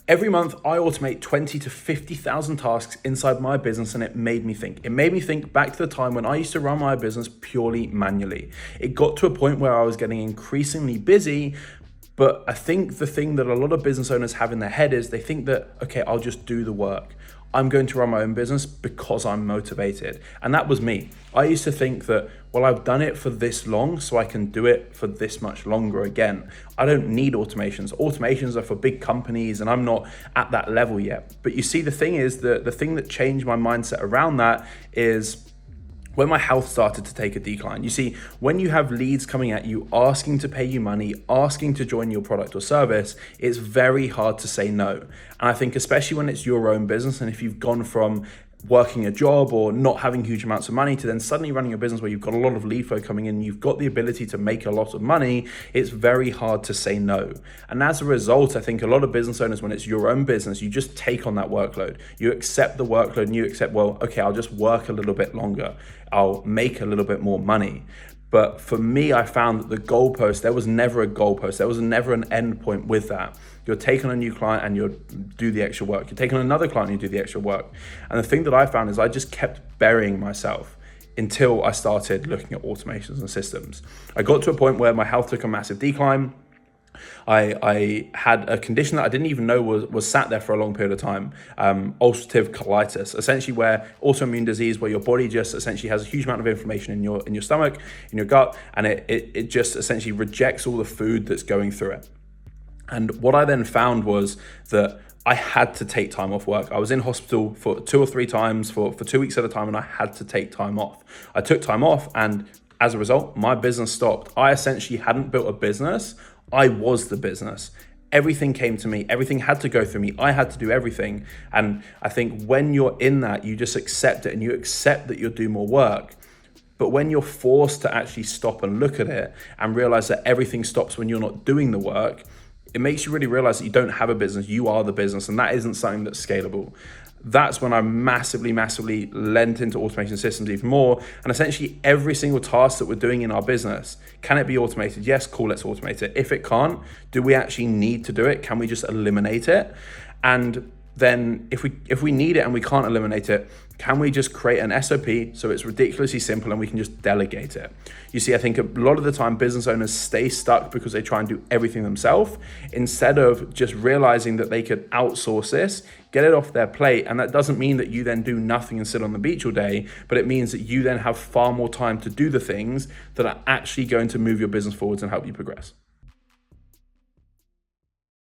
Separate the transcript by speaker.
Speaker 1: Every month, I automate 20 to 50,000 tasks inside my business, and it made me think. It made me think back to the time when I used to run my business purely manually. It got to a point where I was getting increasingly busy, but I think the thing that a lot of business owners have in their head is they think that, okay, I'll just do the work. I'm going to run my own business because I'm motivated. And that was me. I used to think that, well, I've done it for this long, so I can do it for this much longer again. I don't need automations. Automations are for big companies, and I'm not at that level yet. But you see, the thing is, the thing that changed my mindset around that is when my health started to take a decline. You see, when you have leads coming at you, asking to pay you money, asking to join your product or service, it's very hard to say no. And I think especially when it's your own business, and if you've gone from working a job or not having huge amounts of money to then suddenly running a business where you've got a lot of lead flow coming in, you've got the ability to make a lot of money, it's very hard to say no. And as a result, I think a lot of business owners, when it's your own business, you just take on that workload. You accept the workload and you accept, well, okay, I'll just work a little bit longer. I'll make a little bit more money. But for me, I found that the goalpost, there was never a goalpost. There was never an end point with that. You're taking on a new client and you do the extra work. You're taking on another client and you do the extra work. And the thing that I found is I just kept burying myself until I started looking at automations and systems. I got to a point where my health took a massive decline. I had a condition that I didn't even know was sat there for a long period of time, ulcerative colitis, essentially where autoimmune disease, where your body just essentially has a huge amount of inflammation in your stomach, in your gut, and it just essentially rejects all the food that's going through it. And what I then found was that I had to take time off work. I was in hospital for 2 or 3 times for 2 weeks at a time, and I had to take time off. I took time off, and as a result, my business stopped. I essentially hadn't built a business. I was the business. Everything came to me. Everything had to go through me. I had to do everything. And I think when you're in that, you just accept it and you accept that you'll do more work. But when you're forced to actually stop and look at it and realize that everything stops when you're not doing the work, it makes you really realize that you don't have a business. You are the business, and that isn't something that's scalable. That's when I massively lent into automation systems even more. And essentially every single task that we're doing in our business, can it be automated? Yes, cool, let's automate it. If it can't, do we actually need to do it? Can we just eliminate it? And then if we need it and we can't eliminate it, can we just create an SOP so it's ridiculously simple and we can just delegate it? You see, I think a lot of the time business owners stay stuck because they try and do everything themselves instead of just realizing that they could outsource this, get it off their plate. And that doesn't mean that you then do nothing and sit on the beach all day, but it means that you then have far more time to do the things that are actually going to move your business forwards and help you progress.